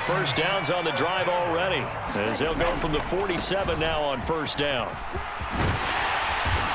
first downs on the drive already, as they'll go from the 47 now on first down.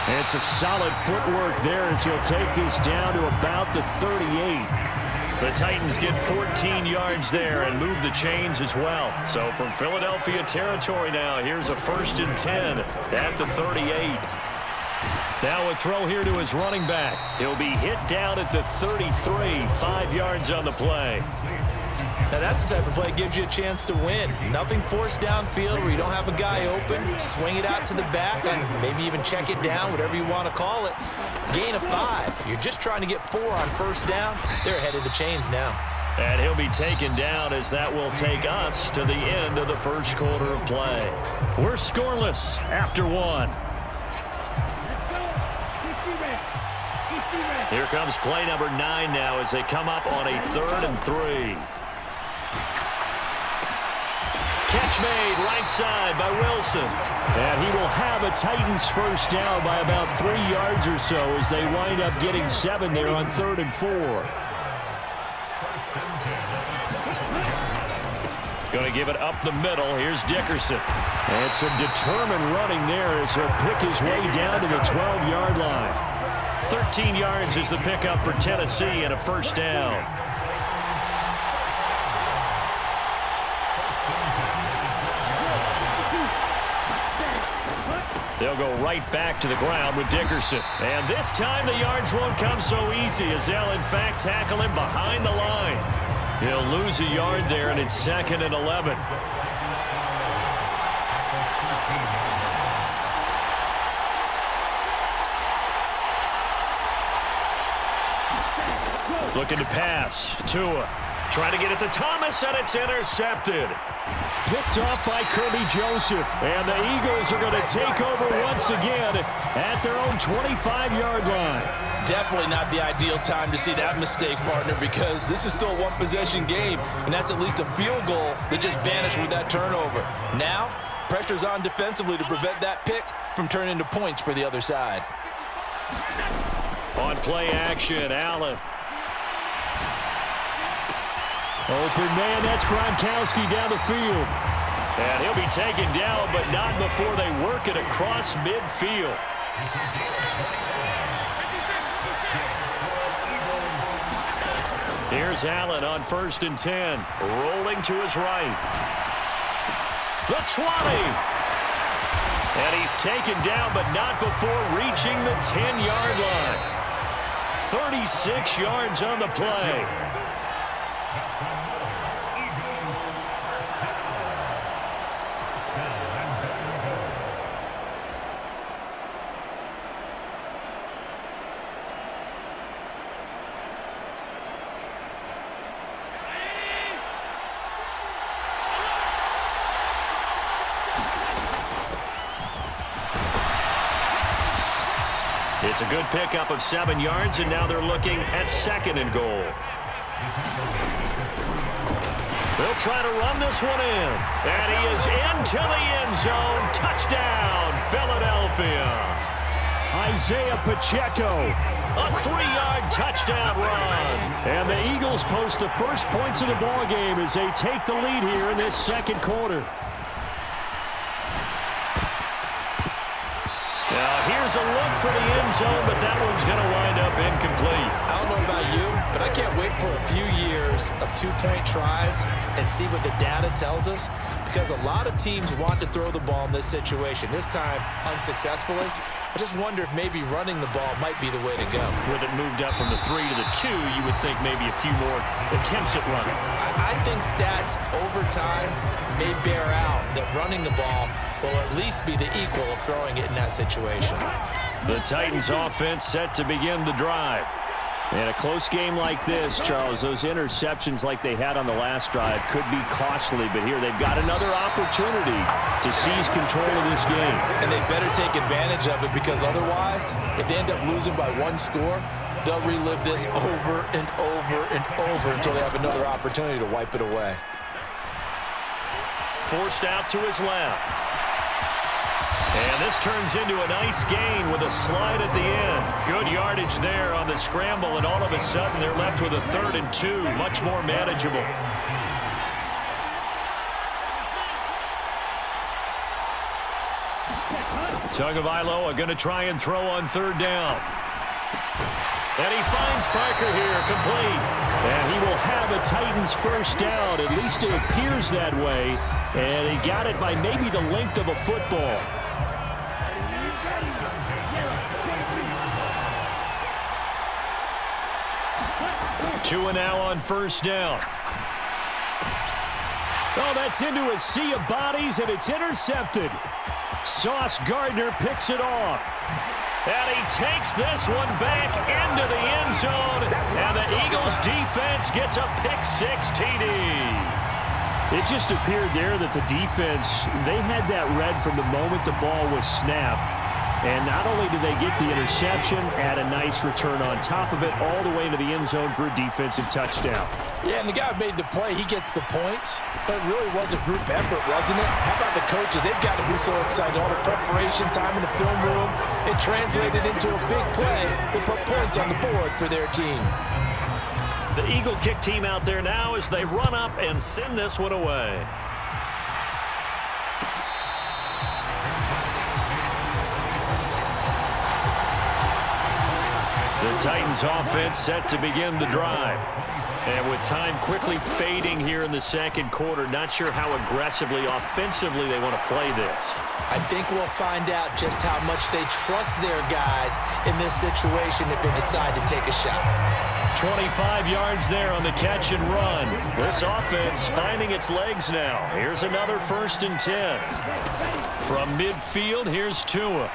And some solid footwork there as he'll take this down to about the 38. The Titans get 14 yards there and move the chains as well. So from Philadelphia territory now, here's a 1st and 10 at the 38. Now a throw here to his running back. He'll be hit down at the 33, 5 yards on the play. Now that's the type of play that gives you a chance to win. Nothing forced downfield where you don't have a guy open. Swing it out to the back and maybe even check it down, whatever you want to call it. Gain of 5. You're just trying to get 4 on first down. They're ahead of the chains now. And he'll be taken down as that will take us to the end of the first quarter of play. We're scoreless after 1. Here comes play number 9 now as they come up on a 3rd and 3. Catch made right side by Wilson. And he will have a Titans first down by about 3 yards or so as they wind up getting 7 there on 3rd and 4. Going to give it up the middle. Here's Dickerson. And some determined running there as he'll pick his way down to the 12-yard line. 13 yards is the pickup for Tennessee and a first down. They'll go right back to the ground with Dickerson. And this time the yards won't come so easy as they'll in fact tackle him behind the line. He'll lose a yard there and it's 2nd and 11. Looking to pass. Tua trying to get it to Thomas, and it's intercepted. Picked off by Kirby Joseph. And the Eagles are going to take over once again at their own 25-yard line. Definitely not the ideal time to see that mistake, partner, because this is still a one-possession game, and that's at least a field goal that just vanished with that turnover. Now, pressure's on defensively to prevent that pick from turning into points for the other side. On play action, Allen. Open man, that's Gronkowski down the field. And he'll be taken down, but not before they work it across midfield. Here's Allen on 1st and 10. Rolling to his right. The 20. And he's taken down, but not before reaching the 10-yard line. 36 yards on the play. It's a good pickup of 7 yards, and now they're looking at 2nd and goal. They'll try to run this one in. And he is into the end zone. Touchdown, Philadelphia. Isaiah Pacheco. A 3-yard touchdown run. And the Eagles post the first points of the ball game as they take the lead here in this 2nd quarter. Now here's a look for the end zone, but that one's going to wind up incomplete. I don't know about you, but I can't wait for a few years of 2-point tries and see what the data tells us, because a lot of teams want to throw the ball in this situation. This time, unsuccessfully. I just wonder if maybe running the ball might be the way to go. With it moved up from the 3 to the 2, you would think maybe a few more attempts at running. I think stats over time may bear out that running the ball will at least be the equal of throwing it in that situation. The Titans offense set to begin the drive. In a close game like this, Charles, those interceptions like they had on the last drive could be costly, but here they've got another opportunity to seize control of this game. And they better take advantage of it, because otherwise, if they end up losing by 1 score, they'll relive this over and over and over until they have another opportunity to wipe it away. Forced out to his left. And this turns into a nice gain with a slide at the end. Good yardage there on the scramble, and all of a sudden they're left with a 3rd and 2, much more manageable. Tagovailoa going to try and throw on third down. And he finds Parker here, complete. And he will have a Titans first down. At least it appears that way. And he got it by maybe the length of a football. Two and now on first down. Oh, that's into a sea of bodies, and it's intercepted. Sauce Gardner picks it off. And he takes this one back into the end zone. And the Eagles defense gets a pick-6 TD. It just appeared there that the defense, they had that read from the moment the ball was snapped. And not only did they get the interception, add a nice return on top of it, all the way into the end zone for a defensive touchdown. Yeah, and the guy who made the play, he gets the points. But it really was a group effort, wasn't it? How about the coaches? They've got to be so excited. All the preparation time in the film room, it translated into a big play. They put points on the board for their team. The Eagle kick team out there now as they run up and send this one away. The Titans offense set to begin the drive. And with time quickly fading here in the second quarter, not sure how aggressively, offensively they want to play this. I think we'll find out just how much they trust their guys in this situation if they decide to take a shot. 25 yards there on the catch and run. This offense finding its legs now. Here's another 1st and 10. From midfield, here's Tua.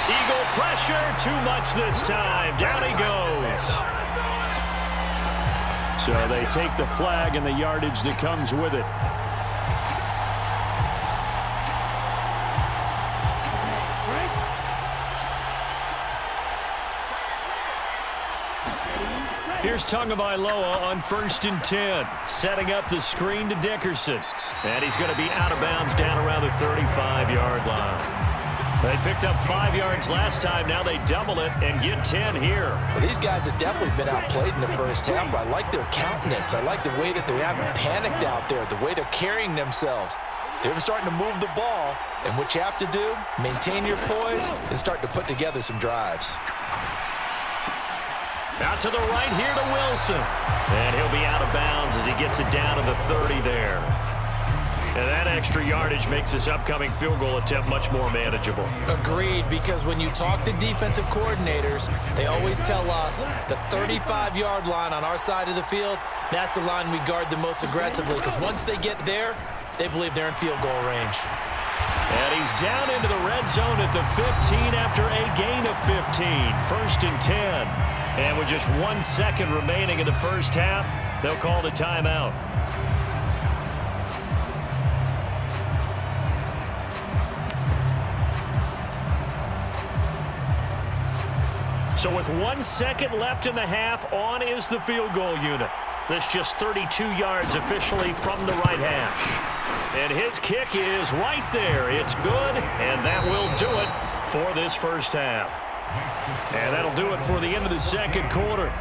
Eagle pressure, too much this time. Down he goes. So they take the flag and the yardage that comes with it. Here's Tagovailoa on 1st and 10. Setting up the screen to Dickerson. And he's going to be out of bounds down around the 35-yard line. They picked up 5 yards last time. Now they double it and get 10 here. Well, these guys have definitely been outplayed in the first half. I like their countenance. I like the way that they haven't panicked out there, the way they're carrying themselves. They're starting to move the ball, and what you have to do, maintain your poise and start to put together some drives. Out to the right here to Wilson. And he'll be out of bounds as he gets it down to the 30 there. And that extra yardage makes this upcoming field goal attempt much more manageable. Agreed, because when you talk to defensive coordinators, they always tell us the 35-yard line on our side of the field, that's the line we guard the most aggressively, because once they get there, they believe they're in field goal range. And he's down into the red zone at the 15 after a gain of 15. 1st and 10. And with just 1 second remaining in the first half, they'll call the timeout. So with 1 second left in the half, on is the field goal unit. That's just 32 yards officially from the right hash. And his kick is right there. It's good, and that will do it for this first half. And that'll do it for the end of the second quarter.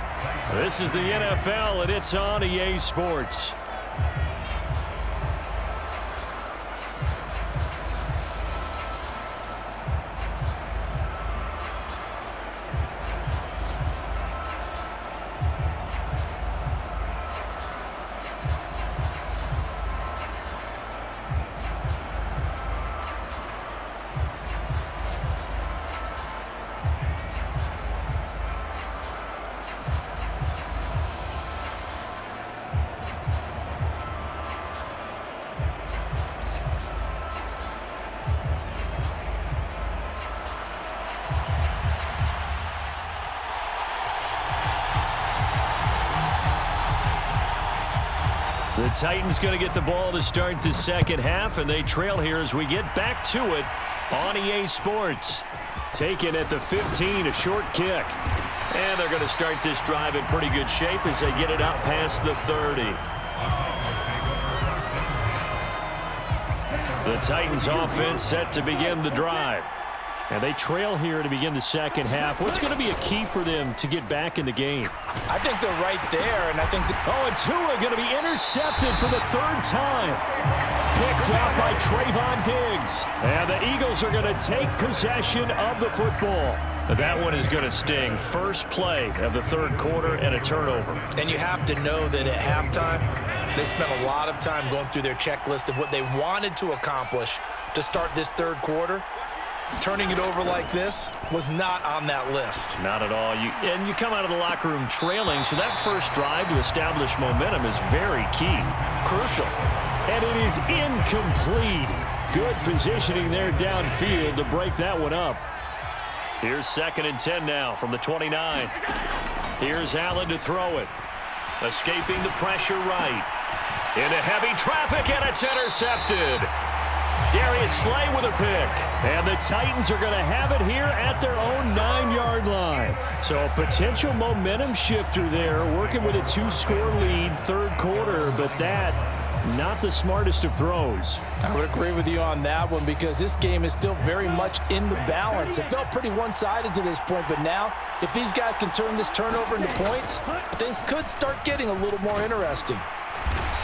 This is the NFL, and it's on EA Sports. The Titans going to get the ball to start the second half, and they trail here as we get back to it on EA Sports. Taken at the 15, a short kick. And they're going to start this drive in pretty good shape as they get it out past the 30. The Titans offense set to begin the drive. And they trail here to begin the second half. What's going to be a key for them to get back in the game? I think they're right there, and I think... Oh, and Tua going to be intercepted for the third time. Picked up by Trayvon Diggs. And the Eagles are going to take possession of the football. That one is going to sting. First play of the third quarter and a turnover. And you have to know that at halftime, they spent a lot of time going through their checklist of what they wanted to accomplish to start this third quarter. Turning it over like this was not on that list. Not at all. You come out of the locker room trailing, so that first drive to establish momentum is very key. Crucial. And it is incomplete. Good positioning there downfield to break that one up. Here's 2nd and 10 now from the 29. Here's Allen to throw it. Escaping the pressure right. Into heavy traffic, and it's intercepted. Darius Slay with a pick. And the Titans are going to have it here at their own 9-yard line. So a potential momentum shifter there, working with a 2-score lead, third quarter, but that not the smartest of throws. I would agree with you on that one because this game is still very much in the balance. It felt pretty one-sided to this point, but now if these guys can turn this turnover into points, things could start getting a little more interesting.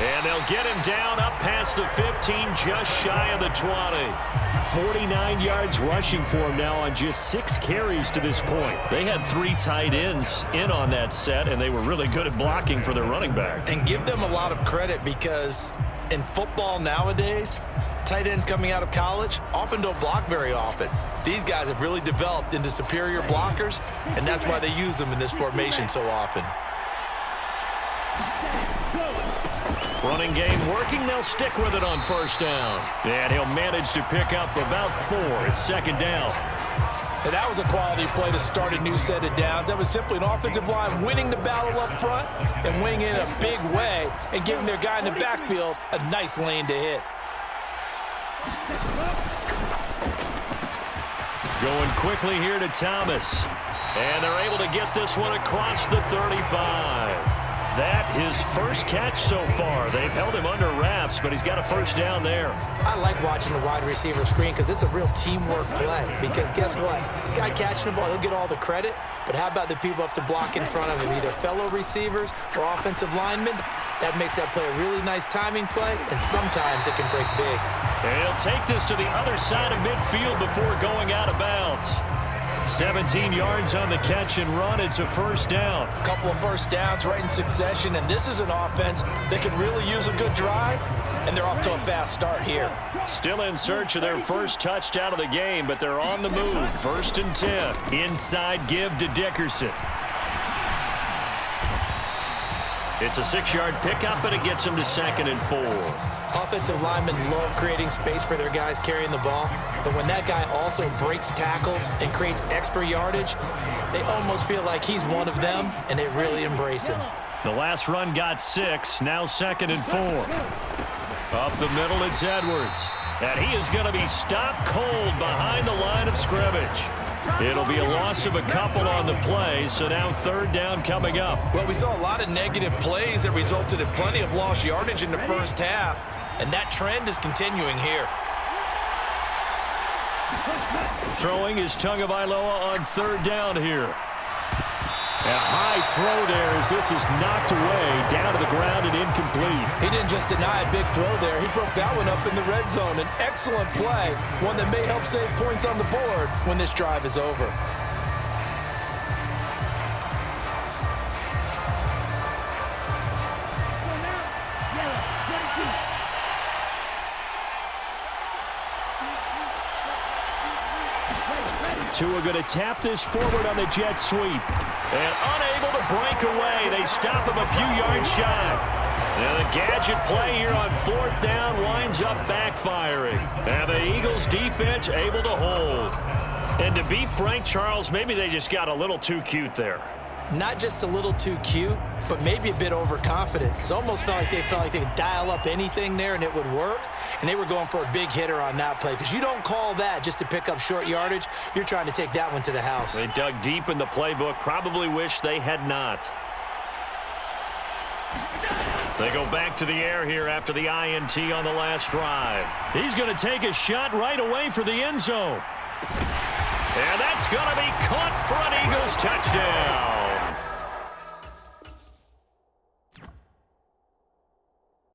And they'll get him down up past the 15, just shy of the 20. 49 yards rushing for him now on just 6 carries to this point. They had 3 tight ends in on that set, and they were really good at blocking for their running back. And give them a lot of credit because in football nowadays, tight ends coming out of college often don't block very often. These guys have really developed into superior blockers, and that's why they use them in this formation so often. Running game working. They'll stick with it on first down. And he'll manage to pick up about 4. It's 2nd down. And that was a quality play to start a new set of downs. That was simply an offensive line winning the battle up front and winning it in a big way and giving their guy in the backfield a nice lane to hit. Going quickly here to Thomas. And they're able to get this one across the 35. That his first catch so far. They've held him under wraps, but he's got a first down there. I like watching the wide receiver screen because it's a real teamwork play. Because guess what? The guy catching the ball, he'll get all the credit. But how about the people up to block in front of him, either fellow receivers or offensive linemen? That makes that play a really nice timing play, and sometimes it can break big. And he'll take this to the other side of midfield before going out of bounds. 17 yards on the catch and run. It's a first down. A couple of first downs right in succession, and this is an offense that could really use a good drive, and they're off to a fast start here. Still in search of their first touchdown of the game, but they're on the move. 1st and 10. Inside give to Dickerson. It's a 6-yard pickup, and it gets him to 2nd and 4. Offensive linemen love creating space for their guys carrying the ball, but when that guy also breaks tackles and creates extra yardage, they almost feel like he's one of them, and they really embrace him. The last run got 6, now 2nd and 4. Up the middle, it's Edwards. And he is going to be stopped cold behind the line of scrimmage. It'll be a loss of a couple on the play, so now 3rd down coming up. Well, we saw a lot of negative plays that resulted in plenty of lost yardage in the first half, and that trend is continuing here. Throwing is Tagovailoa on 3rd down here. A high throw there as this is knocked away, down to the ground and incomplete. He didn't just deny a big throw there. He broke that one up in the red zone. An excellent play, one that may help save points on the board when this drive is over. Tua going to tap this forward on the jet sweep. And unable to break away. They stop him a few yards shy. And the gadget play here on 4th down winds up backfiring. And the Eagles defense able to hold. And to be frank, Charles, maybe they just got a little too cute there. Not just a little too cute, but maybe a bit overconfident. It almost felt like they could dial up anything there and it would work. And they were going for a big hitter on that play because you don't call that just to pick up short yardage. You're trying to take that one to the house. They dug deep in the playbook. Probably wish they had not. They go back to the air here after the INT on the last drive. He's going to take a shot right away for the end zone. And that's going to be caught for an Eagles touchdown.